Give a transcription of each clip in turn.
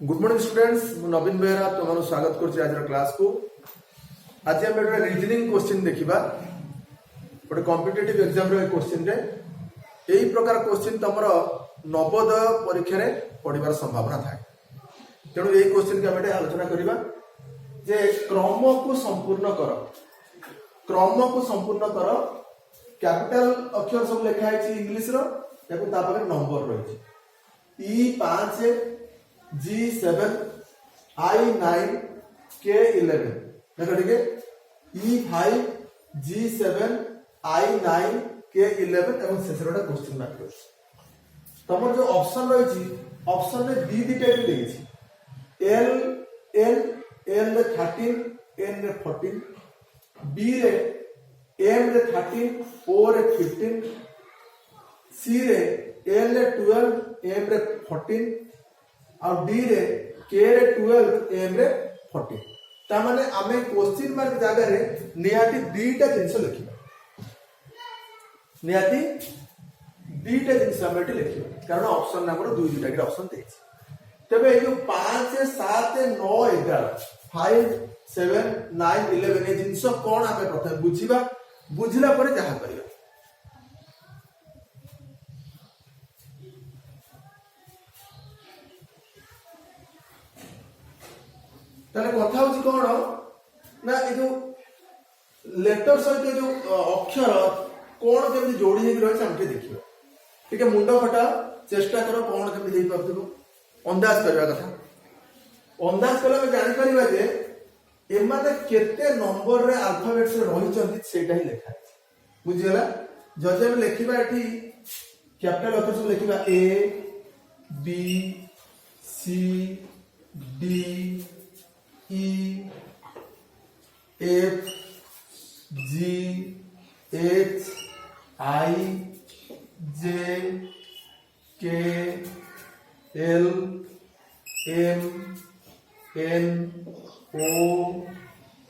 Good morning students मु नवीन बेहरा तुम स्वागत कर आज क्लास को। आज आम गोटे रीजनिंग क्वेश्चन देखा गोटे कॉम्पिटिटिव एग्जाम रे क्वेश्चन रे यही प्रकार क्वेश्चन तुम नवोदय परीक्षा रे पढ़ार संभावना थाए। तेणु यही क्वेश्चन की आम आलोचना करवा जे क्रम को संपूर्ण कर, क्रम को संपूर्ण कर कैपिटल अक्षर सब लिखाई इंग्लिश नंबर रही E5 G7 I9 K11 देखो ठीक है E5 G7 I9 K11 एवं शेष गोटे क्वेश्चन मार्क तुम जो ऑप्शन रही ऑप्शन में दीटा L N L 13 N 14 B रे M रे 13 O रे 15 C रे L 12 M रे 14 और डी रे के रे 12 एम रे 14 ता माने आमे क्वेश्चन मार्क जगह रे नियाती दीटा जिंस लिखिबा, नियाती दीटा जिंस हम एठी लिखिबा कारण ऑप्शन नंबर दुई दुटा के ऑप्शन देछि। तबे ए जो 5 7 9 11 5 7 9 11 ए जिंस कोन आमे प्रथम बुझिबा, बुझिला परे जहा करिबा। ताले कथा होची कोन ना ए जो लेटर सहित जो अक्षर कोन केमि जोड़ी हे रही हमके देखियो। ठीक है मुंड फटा चेष्टा करो कोन केमि हेई परथिबो अंदाज करबा कथा। अंदाज कला में जानि परिबा जे एमाने केते नंबर रे अल्फाबेट से रही चंदी सेटा ही लिखा है बुझियला। जजे में लिखिबा एठी कैपिटल अक्षर से लिखिबा A B C D E F G H I J K L M N O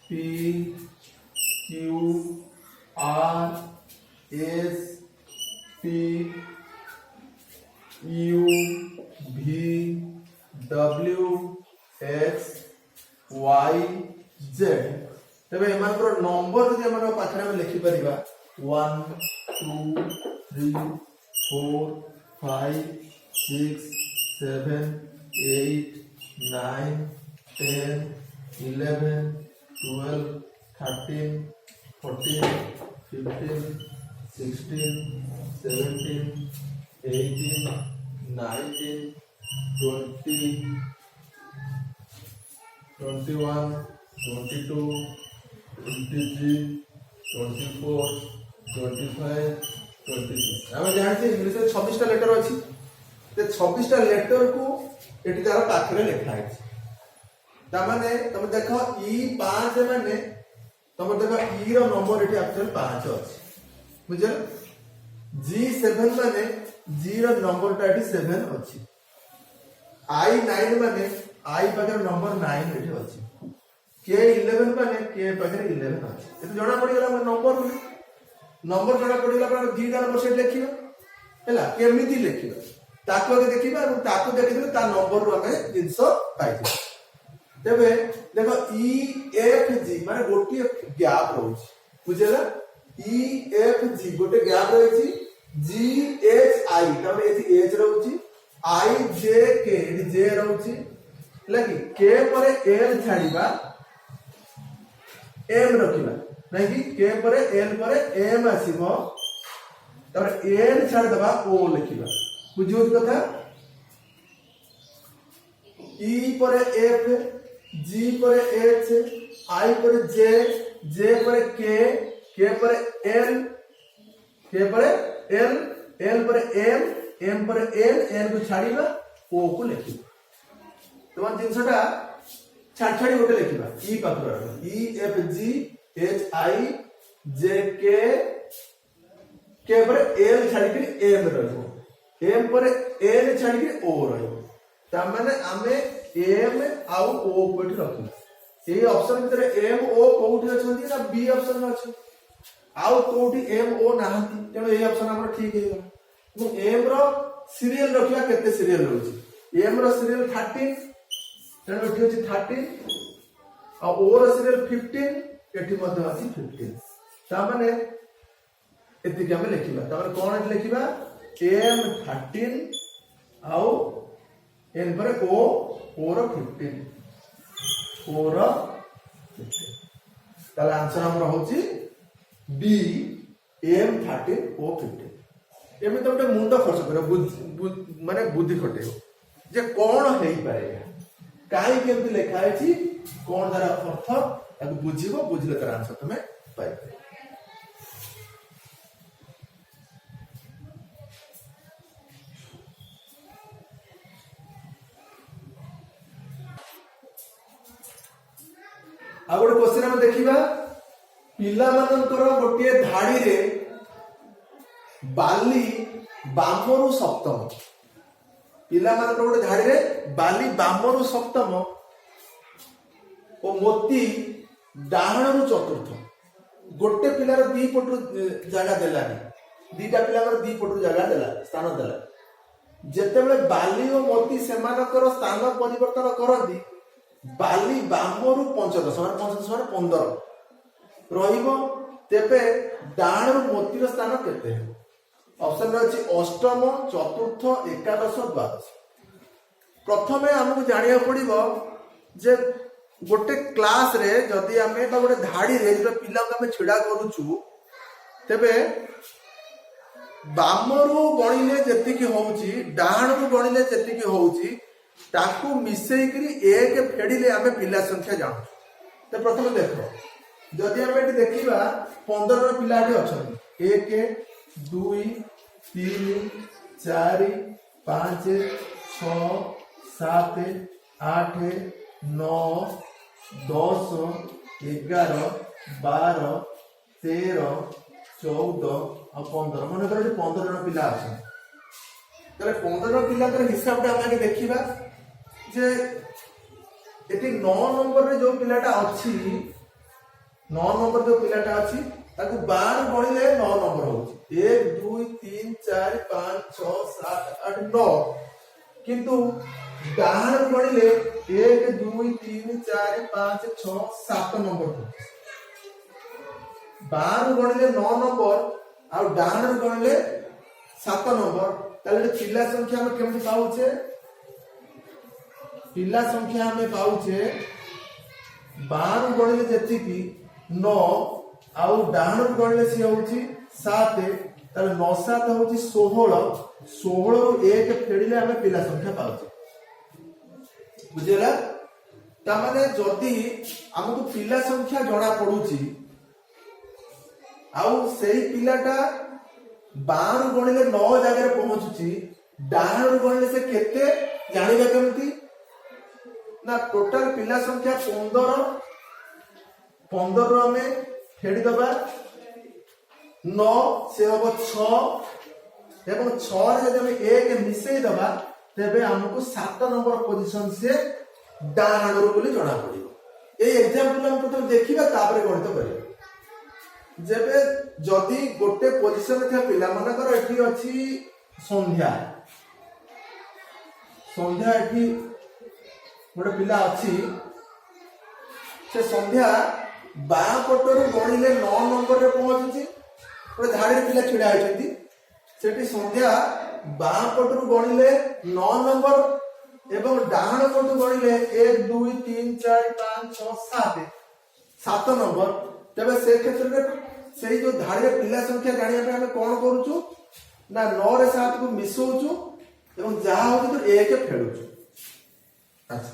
P Q R S T U V W X Y Z तबे एमानकर नंबर जे हमर पाखरे में लिखि परिबा 1 2 3 4 5 6 7 8 9 10 11 12 13 14 15 16 17 18 19 20 21 22 23 24 25 26 हम जानते इंग्लिश में 26 टा लेटर अछि ते 26 टा लेटर को एटी तार पाखरे लिखा है। ता माने तुम देखो E5 माने तुम देखो E रो नंबर एटी एक्चुअल 5 अछि बुझल। G7 माने G रो नंबर टा एटी 7 अछि। I9 माने I पाखरे नंबर 9 एटी अछि। K11 माने K पाखरे 11 अछि। ए जणा पड़ी गेला नंबर नंबर जणा पड़ी गेला पर दीटा नंबर सेट लिखिबा हैला केमिति लिखिबा ताको के देखिबा और ताको देखिबा ता नंबर रो हमें जिंस पाइबा। तबे देखो E F G माने गोटी गैप रहउछि बुझेला। E F G गोटे गैप रहछि G H I तबे एथि H रहउछि I J K एथि J रहउछि लगी K परे L छाड़ीबा M रखिबा नहीं कि K परे L परे M आसीबो तबे L छाड़ दबा O लिखिबा बुझियो कथा। E परे F G परे H I परे J J परे K K परे L K परे L L परे M M परे N N को छाड़ीबा O को लिखिबा। तुम जिनसटा छाड़ छाड़ी गोटे लिखिबा E Pakhar E F G H I J K K पर L छाड़ी के M रहइबो M पर N छाड़ी के O रहइबो ता माने आमे M आउ O कोठी रखिबा। एई ऑप्शन भीतर M O कोठी अछंती ना B ऑप्शन में अछि आउ कोठी M O नाहंती तेनो एई ऑप्शन हमर ठीक हे गला। M रो सीरियल रखिया केते सीरियल रहउछि M रो सीरियल 13 तेणु एठी अछि 13 आ ओर सिरियल 15 एठी मध्ये अछि 15 ता माने एति के हम लिखिबा ता माने कोन एठी लिखिबा m 13 आउ n पर o ओर 15 ओर 15 ताले आंसर हमर होची b m 13 o 15 एमे तो गोटे मुंड खर्च कर माने बुद्धि खटे जे कोन हेई पारे काई केमति लिखा है कौन तार अर्थ ताको बुझिबो बुझिले तार आंसर तमे पाइबे आ गोटे क्वेश्चन हम देखिबा पिला मानकर गोटे धाड़ी रे बाली बामरु सप्तम पिला मानकर गोटे धाड़ी रे बाली बामरु सप्तम ओ मोती डाहणरु चतुर्थ गोटे पिलार दी पटु जगह देलानी दीटा पिलार दी पटु जगह देला स्थान देला जेतेबेले बाली और मोती सेमानकर स्थान परिवर्तन करती बाली बामरु पंचदश माने पंचदश माने 15 रहिबो तेबे डाहणरु मोतीर स्थान केते ऑप्शन रे अछि अष्टम चतुर्थ एकादश द्वादश प्रथमे हमकु जानिया पड़िबो जे गोटे क्लास रे जदि आमे बा गोटे धाड़ी रे जो पिला को आमे छिडा करूछु तेबे बामरु गणिले जति की होउची डाहणरु गणिले जति की होउची ताकू मिसेई करी एक फेडिले आमे पिला संख्या जानु तो प्रथम देखो जदि आमे एटी देखिबा 15 जन पिला एटी अछन 1 2 3 4 5 6 7 8 9 10 11 12 13 14 और 15 मन कर 15 जन पिला अछन तले 15 जन पिला कर हिसाब टा आमे देखिबा जे एटी 9 नंबर रे जो पिलाटा अछि 9 नंबर जो पिलाटा अछि ताकू 12 गणिले 9 नंबर होछि 1 2 3 4 5 6 7 8 9 किंतु डाहण गणिले 1 2 3 4 5 6 7 नंबर होछि 12 गणिले 9 नंबर आ डाहण गणिले 7 नंबर ताले पिला संख्या हम केमति पाउछे पिला संख्या हमें पाउछे 12 गणिले जति की 9 आउ डाहण गणिले से होची 7 ताले 9 7 होची 16 16 रु 1 फेडिले हमें पिला संख्या पाउछे बुझेला ता माने जदी हमकु पिला संख्या जणा पडुची आउ सेही पिलाटा 12 गणिले 9 जगह रे पहुंचुची डाहण गणिले से केते जानिबा केमती ना टोटल पिला संख्या 15 रो हमें फेडी दबा 9 से होबो 6 एवं 6 रे जब हम 1 मिसेई दबा तेबे हमको 7 नंबर पोजीशन से डाहण रो बोली जणा पड़िबो ए एग्जांपल हम प्रथम देखिबा तापर गणित करिबा जेबे जदी गोटे पोजीशन रे था पिला मानकर एठी अछि संध्या संध्या एठी गोटे पिला अच्छी से संध्या बा पटर गणिले 9 नंबर रे पहुंची गोटे धाड़ी पिला छिड़ा होती सेठी संध्या बा पटर गणिले 9 नंबर एवं डाहण पटु गणिले 1 2 3 4 5 6 7 7 नंबर तबे से क्षेत्र रे सेही जो धाड़ी रे पिला संख्या जानिया पे हम कोन करूछु ना 9 रे 7 को मिसौछु एवं जहा होती तो 1 फेडुछु अच्छा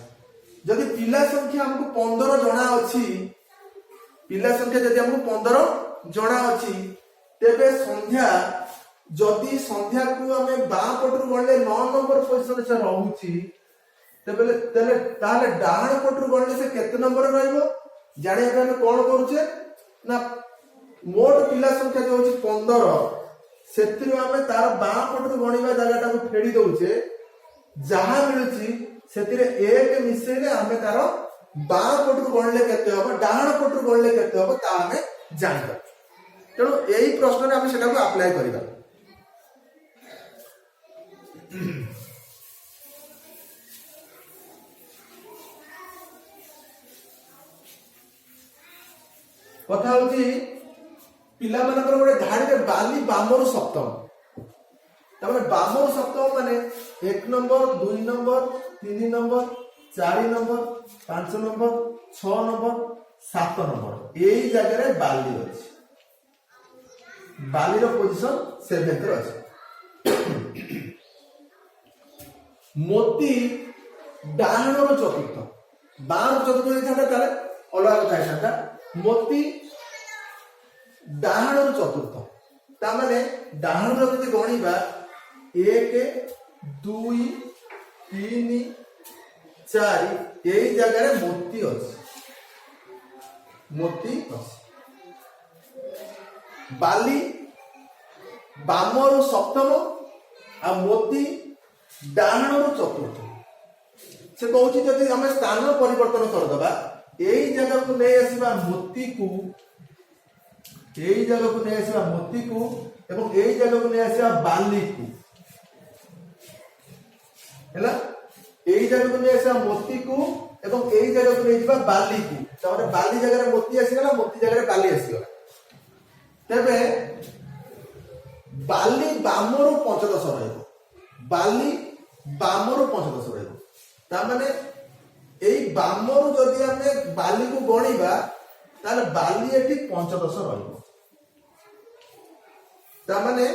जदि पिला संख्या हमको 15 जणा अछि पिला संख्या जदि हमको 15 जणा अछि तेबे संध्या जदि संध्या को हमें बा पटरु गणले 9 नंबर पोजीशन से रहउछि तेबे ताले डाहण पटरु गणले से केते नंबर रहइबो जानि हम कोन करूछे ना मोट पिला संख्या जो अछि 15 सेतिरु हमें तार बा पटरु गणिबा जागाटा को फेडी दउछे जहा मिलुछि सेतिरे एक मिसेले हमें तार बा पटरु गणले केते होबो डाहण पटरु गणले केते होबो ता हमें जानबा तेणु एही प्रश्न रे हमें सेटा को अप्लाई करिबा କଥା ହଉଛି ପିଲାମାନଙ୍କର ଗୋଟେ ଧାଡିରେ ବାଲି ବାମରୁ ସପ୍ତମ, ତାମାନେ ବାମରୁ ସପ୍ତମ ମାନେ 1 number 2 number 3 number 4 number 5 number 6 number 7 number ଏଇ ଜାଗାରେ ବାଲି ଅଛି। ବାଲିର ପୋଜିସନ 7th ରେ ଅଛି। ମୋତି ଡାହାଣରୁ ଚତୁର୍ଥ, ବାମ ଚତୁର୍ଥ ହେଇଥାନ୍ତା ତାହେଲେ ଅଲଗା କଥା ହେଇଥାନ୍ତା। ମୋତି ଡାହାଣରୁ ଚତୁର୍ଥ, ତାମାନେ ଡାହାଣରୁ ଯଦି ଗଣିବା 1 2 3 4 ଏଇ ଜାଗାରେ ମୋତି ଅଛି, ମୋତି ଅଛି। ବାଲି ବାମରୁ ସପ୍ତମ ଆଉ ମୋତି ଡାହାଣରୁ ଚତୁର୍ଥ। ସେ କହୁଛି ଯଦି ଆମେ ସ୍ଥାନ ପରିବର୍ତ୍ତନ କରିଦେବା, ଏଇ ଜାଗାକୁ ନେଇ ଆସିବା ମୋତିକୁ, ଏଇ ଜାଗାକୁ ନେଇ ଆସିବା ମୋତିକୁ ଏବଂ ଏଇ ଜାଗାକୁ ନେଇ ଆସିବା ବାଲିକୁ ହେଲା। ଏଇ ଜାଗାକୁ ନେଇ ଆସିବା ମୋତିକୁ ଏବଂ ଏଇ ଜାଗାକୁ ନେଇଯିବା ବାଲିକୁ, ତାପରେ ବାଲି ଜାଗାରେ ମୋତି ଆସିଗଲା, ମୋତି ଜାଗାରେ ବାଲି ଆସିଗଲା। ତେବେ ବାଲି ବାମରୁ ପଞ୍ଚଦଶ ରହିବ, ବାଲି ବାମରୁ ପଞ୍ଚଦଶ ରହିବ। ତାମାନେ ଏଇ ବାମରୁ ଯଦି ଆମେ ବାଲିକୁ ଗଣିବା ତାହେଲେ ବାଲି ଏଠି ପଞ୍ଚଦଶ ରହିବ। ତାମାନେ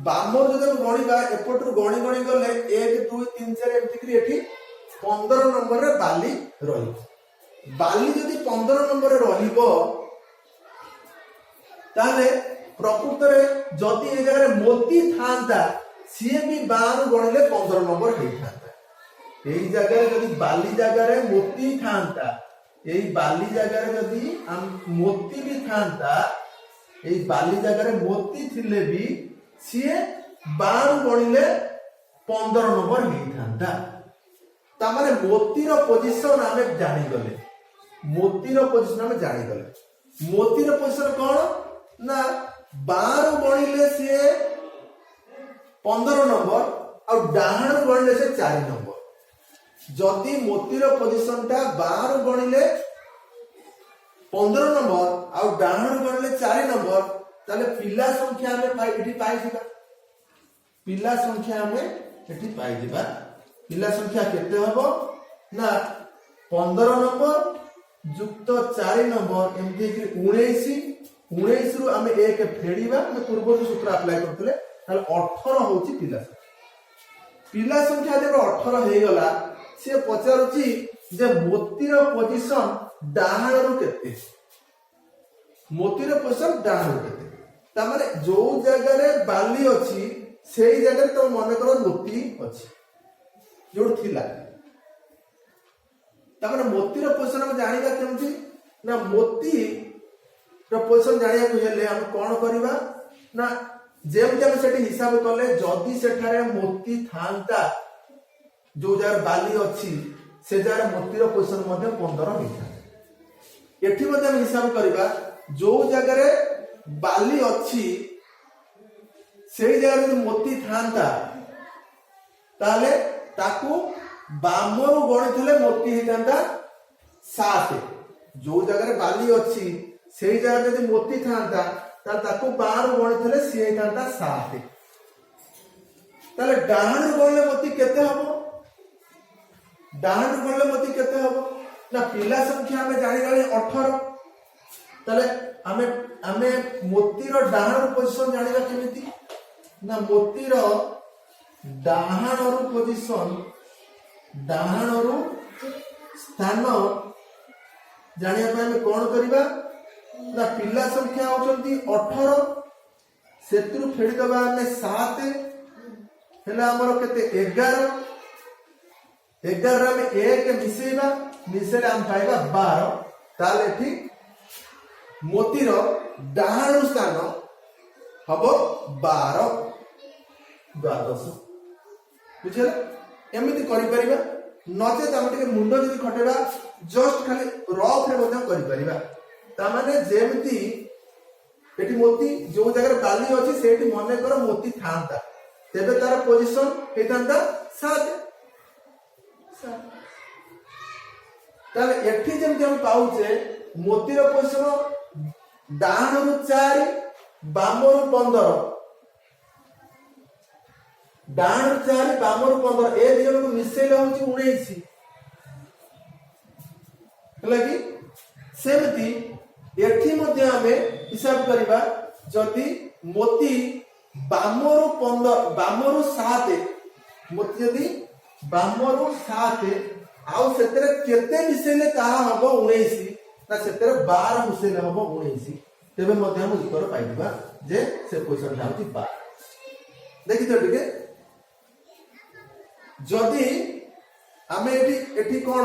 ବାମରୁ ଯଦି ଆମେ ଗଣିବା ଏପଟରୁ ଗଣି ଗଣି ଗଲେ 1 2 3 4 ଏମିତି ଏଠି 15 ନମ୍ବରରେ ବାଲି ରହିବ। ବାଲି ଯଦି 15 ନମ୍ବରରେ ରହିବ ତାହେଲେ ପ୍ରକୃତରେ ଯଦି ଏ ଜାଗାରେ ମୋତି ଥାନ୍ତା ସିଏ ବି ବାମରୁ ଗଣିଲେ 15 ନମ୍ବର ହେଇଥାନ୍ତା। এই জায়গায় যদি বালি জায়গায় মোতি থান্তা, এই বালি জায়গায় যদি মোতি বি থান্তা, এই বালি জায়গায় মোতি থিলে বি সিয়ে 12 গণিলে 15 নম্বর হইথান্তা। তা মানে মোতির পজিশন আমি জানি গলে, মোতির পজিশন আমি জানি গলে। মোতির পজিশন কোন না 12 গণিলে সিয়ে 15 নম্বর আর ডাহাণ গণিলে সে 4 নম্বর। যদি মোতির পজিশনটা 12 গণিলে 15 নম্বর আর ডাহাণ গণিলে 4 নম্বর, তাহলে পিলা সংখ্যা আমি এটি পাইଯିବା। পিলা সংখ্যা আমি এটি পাইଯିବା। পিলা সংখ্যা কেতে হবো না 15 নম্বর যুক্ত 4 নম্বর এমতি 19, 19 রু আমি 1 ফেড়িবা। আমি পূর্বରୁ সূত্র আপ্লাই করতেলে তাহলে 18 হଉଛି পিলা সংখ্যা। পিলা সংখ্যা যেবে 18 হেই গলা, সে পচারুচি যে মোতির পজিশন ডাহাণରୁ কেতে, মোতির পজিশন ডাহাণରୁ কেতে। তা মানে ଯୋଉ ଜାଗାରେ ବାଲି ଅଛି ସେଇ ଜାଗାରେ ତମ ମନେ କର ମୋତି ଅଛି ଯୋଉ ଥିଲା। ତା ମାନେ ମୋତିର ପଜିଶନ ଆମେ ଜାଣିବା କେମିତି ନା, ମୋତିର ପଜିଶନ ଜାଣିବାକୁ ହେଲେ ଆମେ କଣ କରିବା ନା, ଯେମିତି ଆମେ ସେଠି ହିସାବ କଲେ ଯଦି ସେଠାରେ ମୋତି ଥାନ୍ତା, ଯୋଉ ଜାଗାରେ ବାଲି ଅଛି ସେ ଜାଗାରେ ମୋତିର ପଜିଶନ ମଧ୍ୟ 15 ହେଇଥାଏ। ଏଠି ମଧ୍ୟ ଆମେ ହିସାବ କରିବା ଯୋଉ ଜାଗାରେ ବାଲି ଅଛି ସେଇ ଜାଗାରେ ଯଦି ମୋତି ଥାନ୍ତା ତାହେଲେ ତାକୁ ବାମରୁ ଗଣିଥିଲେ ମୋତି ହେଇଥାନ୍ତା 7। ଯୋଉ ଜାଗାରେ ବାଲି ଅଛି ସେଇ ଜାଗାରେ ଯଦି ମୋତି ଥାନ୍ତା ତାହେଲେ ତାକୁ ବାମରୁ ଗଣିଥିଲେ ସିଏ ହେଇଥାନ୍ତା 7। ତାହେଲେ ଡାହାଣରୁ ଗଣିଲେ ମୋତି କେତେ ହବ? ଡାହାଣରୁ ଗଣିଲେ ମୋତି କେତେ ହବ ନା, ପିଲା ସଂଖ୍ୟା ଆମେ ଜାଣିଗଲେ 18। ତାହେଲେ ଆମେ ମୋତିର ଡାହାଣ ପୋଜିଶନ ଜାଣିବା କେମିତି ନା, ମୋତିର ଡାହାଣରୁ ପୋଜିଶନ, ଡାହାଣରୁ ସ୍ଥାନ ଜାଣିବା ପାଇଁ ଆମେ କଣ କରିବା ନା, ପିଲା ସଂଖ୍ୟା ହଉଛନ୍ତି 18, ସେଥିରୁ ଫେରିଦବା ଆମେ 7 ହେଲେ ଆମର କେତେ 11, 11 ଆମେ 1 ମିଶେଇବା, ମିଶେଇଲେ ଆମେ ପାଇବା 12। ତାହେଲେ ଏଠି ମୋତିର ଡାହାଣ ସ୍ଥାନ ହବ 12 ଦ୍ୱାଦଶ। ବୁଝିଲେ? ଏମିତି କରିପାରିବା। ନଚେତ ଆମେ ଟିକେ ମୁଣ୍ଡ ଯଦି ଖଟେଇବା ଜଷ୍ଟ ଖାଲି ରଫ୍ ରେ ମଧ୍ୟ କରିପାରିବା। ତାମାନେ ଯେମିତି ଏଠି ମୋତି ଯୋଉ ଜାଗାରେ ବାଲି ଅଛି ସେଇଠି ମନେ କର ମୋତି ଥାନ୍ତା, ତେବେ ତାର ପୋଜିଶନ ହେଇଥାନ୍ତା 7। ତାହେଲେ ଏଠି ଯେମିତି ଆମେ ପାଉଛେ ମୋତିର ପୋଜିଶନ ଡାହାଣରୁ 4 ବାମରୁ 15 ଡାହାଣରୁ 4 ବାମରୁ 15 ଏ ଦି ଜଣକୁ ମିଶେଇଲେ ହଉଛି 19 ହେଲା କି ସେମିତି ଏଠି ମଧ୍ୟ ଆମେ ହିସାବ କରିବା ଯଦି ମୋତି ବାମରୁ 15 ବାମରୁ 7 ମୋତି ଯଦି ବାମରୁ 7 ଆଉ ସେଥିରେ କେତେ ମିଶେଇଲେ ତାହା ହବ 19 ନା ସେଥିରେ 12 ମିଶେଇଲେ ହବ 19 ତେବେ ମଧ୍ୟ ଆମେ ଉତ୍ତର ପାଇଯିବା ଯେ ସେ କ୍वेଶ୍ଚନ ହେଉଛି 12 ଦେଖିଛ ଟିକେ ଯଦି ଆମେ ଏଠି କଣ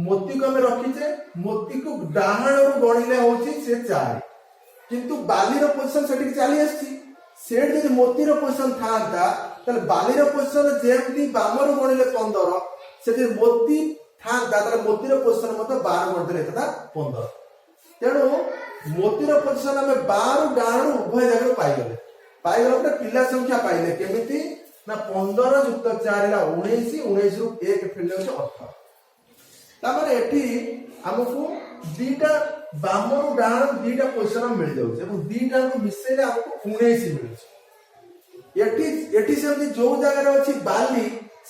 ମୋତି को ଆମେ ରଖିଛେ ମୋତି को ଡାହାଣରୁ ଗଣିଲେ ହଉଛି ସେ 4 କିନ୍ତୁ ବାଲିର ପୋଜିଶନ ସେଠିକି ଚାଲି ଆସିଛି ସେଠି ଯଦି ମୋତିର ପୋଜିଶନ ଥାନ୍ତା ତାହେଲେ ବାଲିର ପୋଜିଶନ ଯେମିତି ବାମରୁ ଗଣିଲେ 15 ସେଠି ମୋତି ଥାନ୍ତା ତାହେଲେ ମୋତିର ପୋଜିଶନ ମଧ୍ୟ 12 ଗଣିଥିଲେ ହେଇଥାନ୍ତା 15 ତେଣୁ ମୋତିର ପୋଜିଶନ ଆମେ 12 ଡାହାଣରୁ ଉଭୟ ଜାଗାରୁ ପାଇଗଲେ ପରେ ପିଲା ସଂଖ୍ୟା ପାଇଲେ କେମିତି ନା 15 ଯୁକ୍ତ 4 ହେଲା 19 19 ରୁ 1 ଫେରିଲେ ହଉଛି 18 ତାମାନେ ଏଠି ଆମକୁ ଦିଟା ବାମରୁ ଡାହାଣ ଦିଟା ପୋଜିଶନ ମିଳି ଯାଉଛି ଏବଂ ଦିଟାକୁ ମିଶେଇଲେ ଆମକୁ 19 ମିଳୁଛି ଏଠି ସେମିତି ଯୋଉ ଜାଗାରେ ଅଛି ବାଲି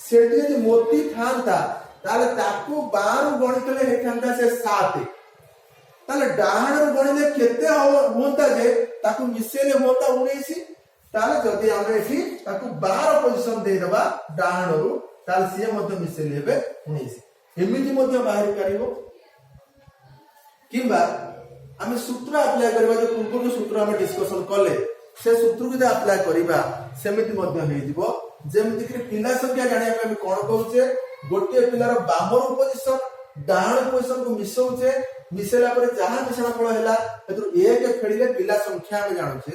ସେଠି ଯଦି ମୋତି ଥାନ୍ତା ତାହେଲେ ତାକୁ 12 ଗଣିଥିଲେ ହେଇଥାନ୍ତା ସେ 7 ତାହେଲେ ଡାହାଣରୁ ଗଣିଲେ କେତେ ହୁଅନ୍ତା ଯେ ତାକୁ ମିଶେଇଲେ ହୁଅନ୍ତା 19 ତାହେଲେ ଯଦି ଆମେ ଏଠି ତାକୁ 12 ପୋଜିଶନ ଦେଇଦବା ଡାହାଣରୁ ତାହେଲେ ସିଏ ମଧ୍ୟ ମିଶେଇଲେ ହେବେ 19 ଏମିତି ମଧ୍ୟ ବାହାରି ପାରିବ କିମ୍ବା ଆମେ ସୂତ୍ର ଆପ୍ଲାଏ କରିବା ଯେ ପୂର୍ବରୁ ସୂତ୍ର ଆମେ ଡିସ୍କସନ କଲେ ସେ ସୂତ୍ରକୁ ଯଦି ଆପ୍ଲାଏ କରିବା ସେମିତି ମଧ୍ୟ ହେଇଯିବ ଯେମିତି କି ପିଲା ସଂଖ୍ୟା ଜାଣିବା ପାଇଁ ଆମେ କଣ କରୁଛେ ଗୋଟିଏ ପିଲାର ବାମରୁ ପୋଜିଶନ ଡାହାଣ ପୋଜିଶନ କୁ ମିଶଉଛେ ମିଶେଇଲା ପରେ ଯାହା ମିଶ୍ରଣ ଫଳ ହେଲା ସେଥିରୁ 1 ଫେରିଲେ ପିଲା ସଂଖ୍ୟା ଆମେ ଜାଣୁଛେ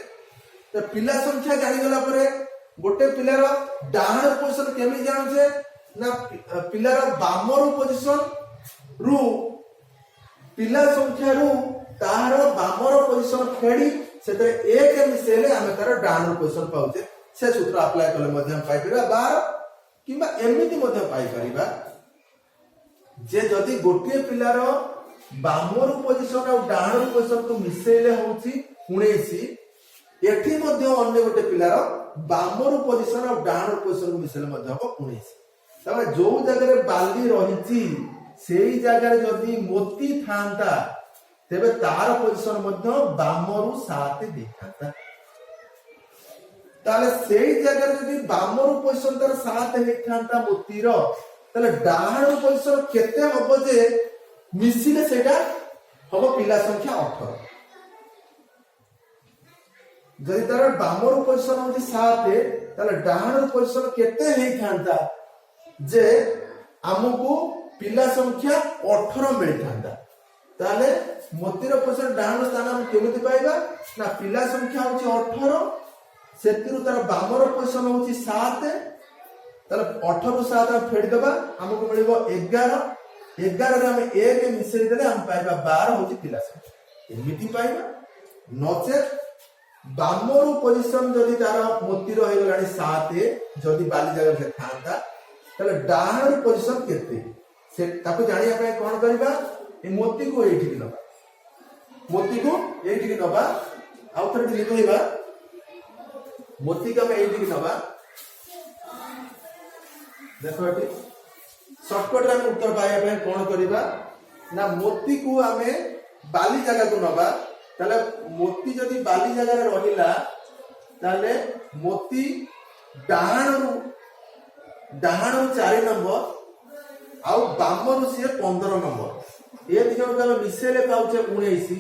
ତ ପିଲା ସଂଖ୍ୟା ଜାଣିଗଲା ପରେ ଗୋଟେ ପିଲାର ଡାହାଣ ପୋଜିଶନ କେମିତି ଜାଣୁଛେ ନା ପିଲାର ବାମରୁ ପୋଜିଶନ ରୁ ପିଲା ସଂଖ୍ୟାରୁ ତାହାର ବାମର ପୋଜିଶନ ଫେଡ଼ି ସେଥିରେ 1 ମିଶେଇଲେ ଆମେ ତାର ଡାହାଣ ପୋଜିଶନ ପାଉଛେ ସେ ସୂତ୍ର ଆପ୍ଲାଏ କଲେ ମଧ୍ୟ ପାଇପାରିବା 12 କିମ୍ବା ଏମିତି ମଧ୍ୟ ପାଇପାରିବା ଯେ ଯଦି ଗୋଟିଏ ପିଲାର ବାମରୁ ପୋଜିଶନ ଆଉ ଡାହାଣ ପୋଜିଶନକୁ ମିଶେଇଲେ ହଉଛି 19 ଏଠି ମଧ୍ୟ ଅନ୍ୟ ଗୋଟେ ପିଲାର ବାମରୁ ପୋଜିଶନ ଆଉ ଡାହାଣ ପୋଜିଶନକୁ ମିଶେଇଲେ ମଧ୍ୟ ହବ 19 ତାମାନେ ଯୋଉ ଜାଗାରେ ବାଲି ରହିଛି ସେଇ ଜାଗାରେ ଯଦି ମୋତି ଥାନ୍ତା ତେବେ ତାର ପୋଜିଶନ ମଧ୍ୟ ବାମରୁ 7 ଦେଇଥାନ୍ତା ତାହେଲେ ସେଇ ଜାଗାରେ ଯଦି ବାମରୁ ପୋଜିଶନ ତାର 7 ହେଇଥାନ୍ତା ମୋତିର ତାହେଲେ ଡାହାଣ ପୋଜିଶନ କେତେ ହବ ଯେ ମିଶିଲେ ସେଟା ହବ ପିଲା ସଂଖ୍ୟା 18 ଯଦି ତାର ବାମରୁ ପୋଜିଶନ ହଉଛି 7 ତାହେଲେ ଡାହାଣ ପୋଜିଶନ କେତେ ହେଇଥାନ୍ତା ଯେ ଆମକୁ ପିଲା ସଂଖ୍ୟା 18 ମିଳିଥାନ୍ତା ତାହେଲେ ମୋତିର ପୋଜିଶନ ଡାହାଣ ସ୍ଥାନ ଆମେ କେମିତି ପାଇବା ନା ପିଲା ସଂଖ୍ୟା ହଉଛି 18 ସେଥିରୁ ତାର ବାମର ପୋଜିଶନ ହଉଛି 7 ତାହେଲେ 18 ରୁ 7 ଆମେ ଫେଡ଼ି ଦେବା ଆମକୁ ମିଳିବ 11 11 ରେ ଆମେ 1 ମିଶେଇ ଦେଲେ ଆମେ ପାଇବା 12 ହଉଛି ପିଲା ସଂଖ୍ୟା ଏମିତି ପାଇବା ନଚେତ ବାମରୁ ପୋଜିଶନ ଯଦି ତାର ମୋତିର ହେଇଗଲାଣି 7 ଯଦି ବାଲି ଜାଗାରେ ଥାନ୍ତା ତାହେଲେ ଡାହାଣରୁ ପୋଜିଶନ କେତେ ସେ ତାକୁ ଜାଣିବା ପାଇଁ କଣ କରିବା ଏ ମୋତିକୁ ଏଇଠିକି ନବା ଆଉ ଥରେ ଲିଭେଇବା ମୋତିକୁ ଆମେ ଏଇଠିକି ନବା देखो ये शॉर्टकट रे उत्तर पाइबा ପାଇଁ कोन करिबा ना मोती को आमे बाली जगह को नबा ताले मोती जदी बाली जगह रे रहिला ताले मोती डाहाणु 4 नंबर आउ बामरु से 15 नंबर ये दी जण को मिसेले पाउचे 19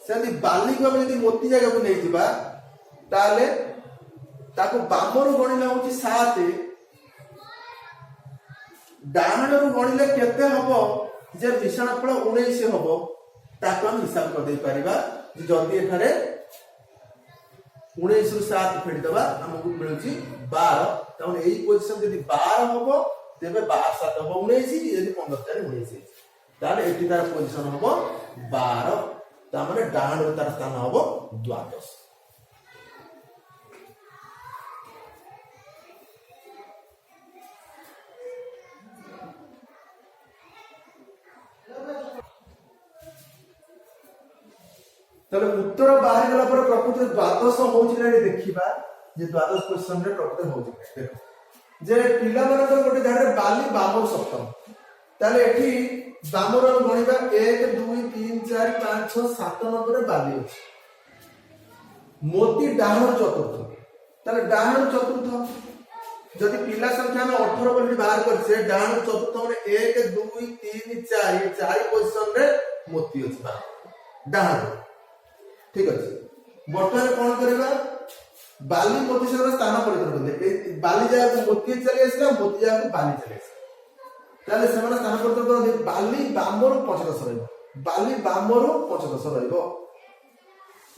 सेदी बाली को यदि मोती जगह को नै दिबा ताले ताको बामरु गणिला होची 7 डाहाणु गणिले केते हबो जे मिश्रण फल 19 हबो ताको हम हिसाब कर दे परिबा जल्दी एठारे 19 रु 7 फेडी दबा हमकु मिलुची 12 तवन एई पोजीशन जदी 12 हबो तेबे 12 7 हबो 19 जदी 15 4 19 ताले एटी तार पोजीशन हबो 12 ता माने डाहाणु तार स्थान हबो द्वादश ताले उत्तर बाहर गला पर प्रकृति द्वादश होउछि ना देखिबा जे द्वादश क्वेश्चन रे प्रकृति होउछि देखो जे पिला मानकर गोटे झाड़े बाली बामर सप्तम ताले एठी बामर गणिबा 1 2 3 4 5 6 7 नंबर बाली अछि मोती डाहण चतुर्थ ताले डाहण चतुर्थ जदि पिला संख्या में 18 बोली बाहर करछे डाहण चतुर्थ माने 1 2 3 4 चार पोजीशन रे मोती अछि डाहण ठीक अछि वर्तमान कोन करबा बाली मोती सर स्थान परिवर्तन करते बाली जाय को मोती चली आसला मोती जाय को बाली चली आसला ताले सेमान स्थान परिवर्तन करते बाली बामर पचदश रहइबो बाली बामर पचदश रहइबो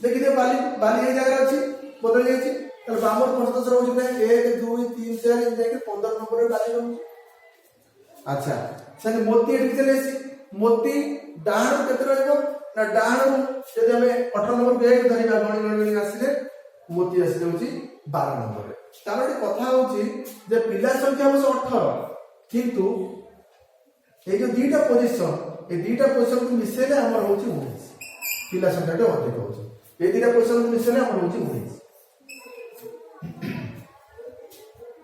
देखि दे बाली बाली ए जगह अछि बदल जाय छि ताले बामर पचदश रहउछि ना 1 2 3 4 इन जाके 15 नंबर रे बाली रहउछि अच्छा सेने मोती एठी चली आसी मोती डाहण केते रहइबो ना डाहण जदि हमें 18 नंबर पे एक धरिबा गणी आसीले मोती आसी जाउची 12 नंबर रे तारे कथा होची जे पिला संख्या होस 18 किंतु ए जो दीटा पोजीशन को मिसेले हमर होची 19 पिला संख्या तो अधिक होची ए दीटा पोजीशन को मिसेले हमर होची 19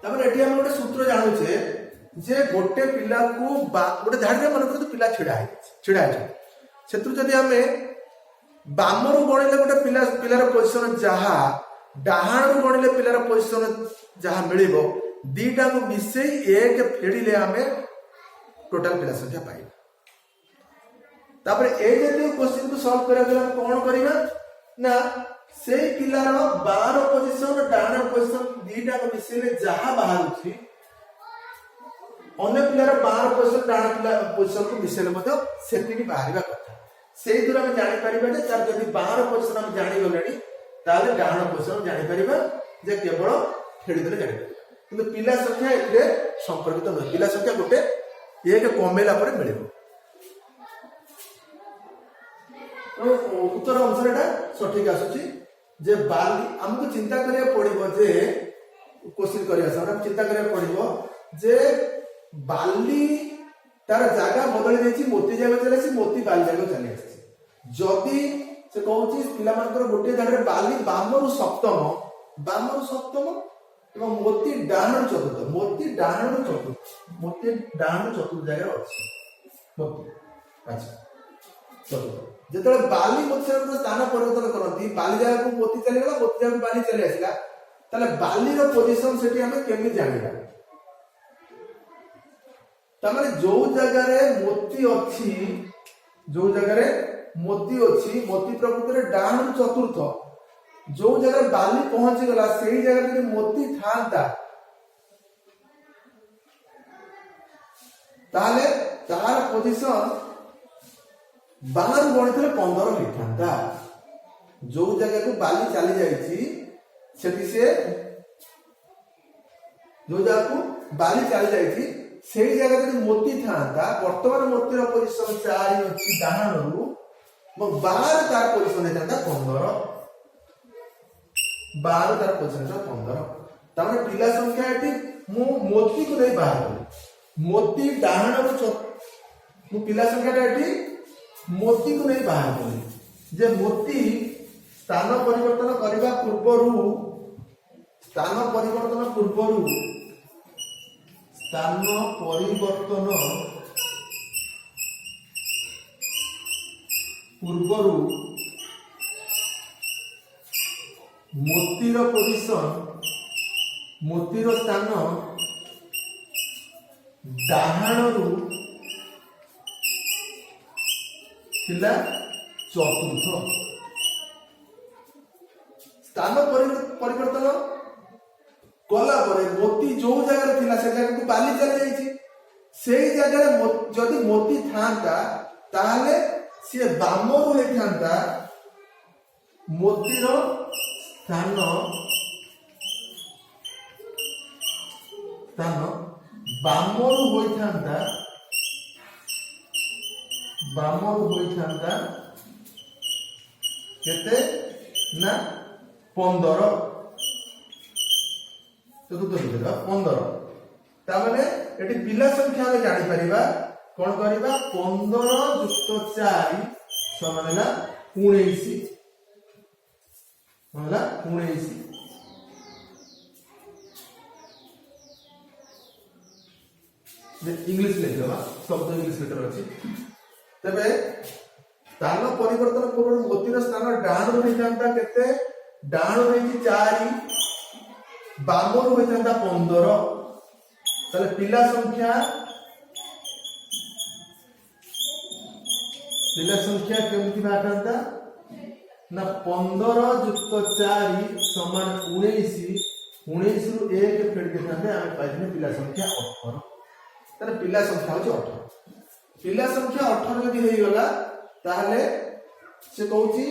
तापर एठी हम गोटे सूत्र जानु छे जे गोटे पिला को गोटे झाड़ी मन कर पिला छिड़ा है सेतु जदि हमें बामरू गणिले गोटे पिलार पोजिशन जहा डाहाणु गणिले पिलार पोजिशन जहा मिलिबो दीटा को मिसेई एक फेडिले हमें टोटल पिला संख्या पाइबा तापर ए जदि क्वेश्चन को सॉल्व करा गला कोन करिबा ना से पिलार 12 पोजिशन डाहाण पोजिशन दीटा को मिसेले जहा बाहरुछि अन्य पिलार 12 पोजिशन डाहाण पोजिशन को मिसेले मते सेति बाहरिबा कथा से दूर हम जानि परिबा जे तार जदि 12 पोजीशन हम जानि गलेनी ताले डाहण पोजीशन जानि परिबा जे केवल खेडी देले जानि परिबा किंतु पिला संख्या एते संपर्कित न पिला संख्या गोटे एक कमेला पर मिलिबो तो उत्तर अनुसार सठिक आसुची जे बाली हमको चिंता करिया पड़िबो जे क्वेश्चन करिया हम चिंता करिया पड़िबो जे बाली तार जागा बदली देछि मोती जागा चले आसी मोती बाली जागा चले आसी जदि से कहउछि पिला मानकर गोटे जागा बाली बामरु सप्तम एवं मोती डाहण चतुर्थ जागा अछि मोती अच्छा चतुर्थ जेतले बाली मोती से स्थान परिवर्तन करंती बाली जागा को मोती चले गेला मोती जागा को बाली चले आसिला ताले बाली रो पोजीशन सेठी हमें केमि जानिबा तमारे जो जगह रे मोती अच्छी मोती प्रकृति रे डाहण चतुर्थ जो जगह बाली पहुंच गला सेही जगह रे मोती थांता ताले तार पोजीशन बाहर गणितले 15 लिखांता जो जगह को बाली चली जाईची सेठी से जो जगह को बाली चली जाईची सेही जगह रे मोती थांता वर्तमान मोतीर पोजीशन 4 अछि डाहणरू म 12 तार पोजीशन हेतांता 15 12 तार पोजीशन 15 तामे पिला संख्या एटी मु मोती को नै बाहर करी मोती डाहणरू मु पिला संख्या एटी मोती को नै बाहर करी जे मोती स्थान परिवर्तन करबा पूर्वरू स्थान परिवर्तन पूर्वरू मोतीर पोजीशन मोतीर स्थान डाहाणरू थिला चतुर्थ स्थान परिवर्तन कला परे मोती जो जगह थिला से जगह को बाली चले जाईची सेही जगह जदि मोती थांता ताले से बामरू हे थांता मोतीर स्थान बामरू होइथांता केते ना 15 चतुर्थ विषय 15 तामाने एटी पिला संख्या हम जानि परिबा कोन करिबा 15 + 4 समान ହେଲା 19 ହେଲା 19 इंग्लिश लिखिबा शब्द इंग्लिश लेटर अछि तबे स्थान परिवर्तन पूर्व मोतीर स्थान डाण होई जांता केते डाण होई 4 बामर होई जांता 15 तले पिला संख्या केमति बाटंता ना 15 युक्त 4 समान 19 19 रु 1 फेड के थांते हम पाइने पिला संख्या 18 तार पिला संख्या हो 18 पिला संख्या 18 जदी हेई गला ताहले से कहूची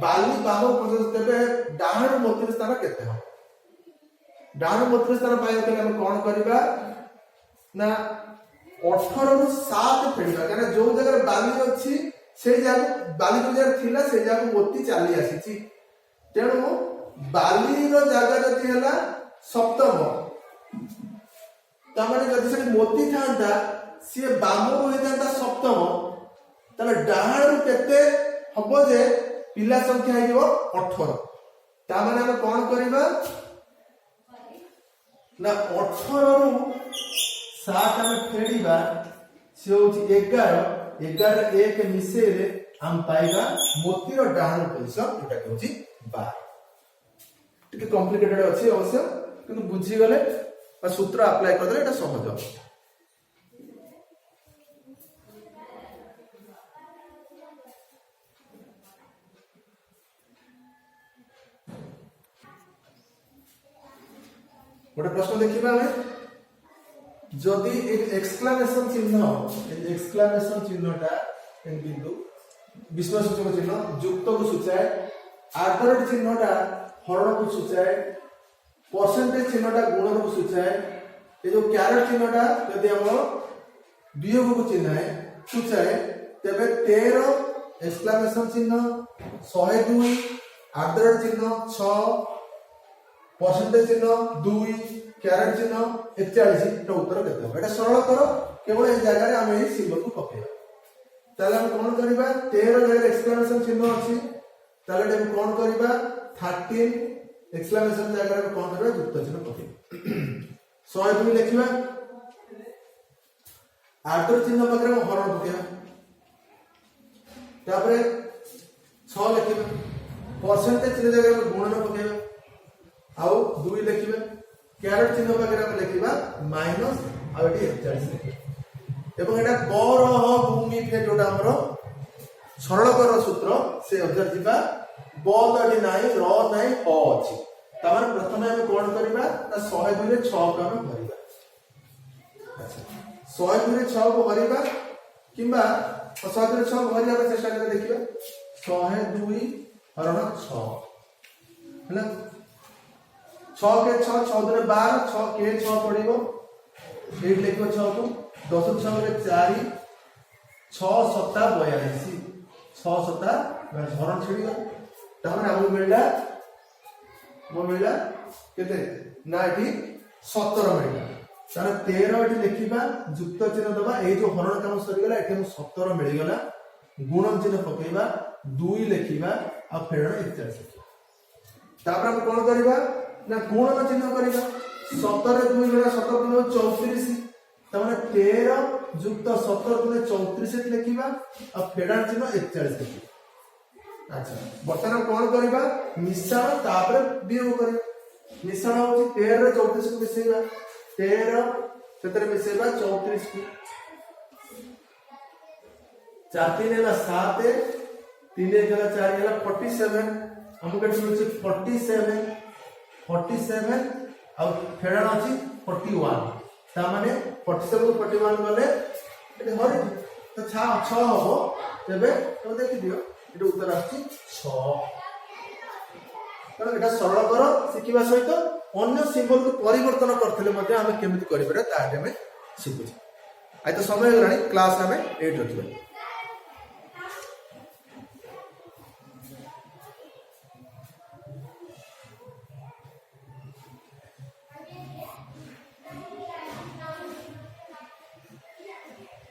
बाली बाहु पର୍ଯ୍ୟନ୍ତ तेबे डाहण मोतिर स्थान केते हो डाहण मोतिर स्थान पाइ गले हम कोन करबा ना 18 रु 7 फेडबा कारण जो जगह बाली अछि से जगह बाली जो जगह थिला से जगह मोती चाली आसीची तेणु बाली रो जगह जति हला सप्तम तामाने जदि से मोती थांता से बामो होई थांता सप्तम तले डाहण केते हबो जे पिला संख्या हेइबो 18 तामाने हम कोन करबा ना 18 रु 7 हम फेडीबा से होची 11 11 1 मिसेले हम पाइबा मोतीर डाहण प्रतिशत एटा होची 12 टिके कॉम्प्लिकेटेड अछि अवश्य किंतु बुझी गले सूत्र अप्लाई कर दे सहज गोटे प्रश्न देखिबा जदि एक्सक्लेमेशन चिन्हटा बिंदु विस्मयसूचक चिन्ह युक्त को सूचाए आर्डर चिन्हटा हरण को सूचाए परसेंटेज चिन्हटा गुणन को सूचाए ये जो कैरेट चिन्हटा यदि हम वियोग को चिन्हाए सूचाए तेबे 13 एक्सक्लेमेशन चिन्ह 102 आर्डर चिन्ह 6 परसेंटेज चिन्ह 2 कैरेट चिन्ह 41 तो उत्तर केते हो एटा सरल करो केवल ए जगह रे हम ए सिंबल को पकेबा ताले हम कोन करबा 13 जगह एक्सक्लेमेशन चिन्ह अछि ताले हम कोन करबा 13 एक्सक्लेमेशन जगह में कोन करबा युक्त चिन्ह पके 102 लिखिबा आर्डर चिन्ह पकरे हम हरण पकेबा तापरे 6 लिखिबा परसेंटेज चिन्ह जगह में गुणन पकेबा आउ 2 लिखिबा कैरेट चिन्ह पकरे हम लिखिबा माइनस आ एटी 41 लिखिबा एवं एटा बरह भूमि फे जोटा हमरो सरल कर सूत्र से अक्षर जिबा बदडी नाही र नाही अ अछि तमार प्रथमे हम कोन करबा ना 102 रे 6 को हम भरिबा अच्छा 102 रे 6 को भरिबा किबा 102 रे 6 भरिबा चेष्टा कर देखिबा 102 हरण 6 हैला 6 के 6 14 रे 12 6 के 6 पड़िबो 8 लिखो 6 को 10 6 रे 4 6 7 42 6 7 हरण छिडिगा तामने हमु मिलला केते ना एठी 17 मिलला ताने 13 एठी लिखिबा युक्त चिन्ह दबा ए जो हरण काम सरी गला एठी हम 17 मिल गला गुणन चिन्ह पकेबा 2 लिखिबा आ फेरण 41 तापर हम कोन करबा ना गुणन चिन्ह करबा 17 रे 2 गला 17 गुण 34 तामने 13 युक्त 17 गुण 34 लिखिबा आ फेरण चिन्ह 41 लिखिबा अच्छा बर्तमान कोन करबा मिश्रण तापर वियोग करबा मिश्रण होची 13 रे 34 को मिसेबा 13 सेतरे मिसेबा 34 को 4 3 ହେଲା 7 3 1 ହେଲା 4 ହେଲା 47 हमको केट मिलछि 47 आ फेडन अछि 41 ता माने 47 को 41 गले एते हरि तो 6 हबो तबे तो देखि दियो एटा उत्तर आछि 6 कारण एटा सरल कर शिखिबा सहित अन्य सिंबल को परिवर्तन करथले मध्ये हम केमिति करिबा ता हमें शिखुछि आइ तो समय गलानी क्लास हमें 8 रखिबा।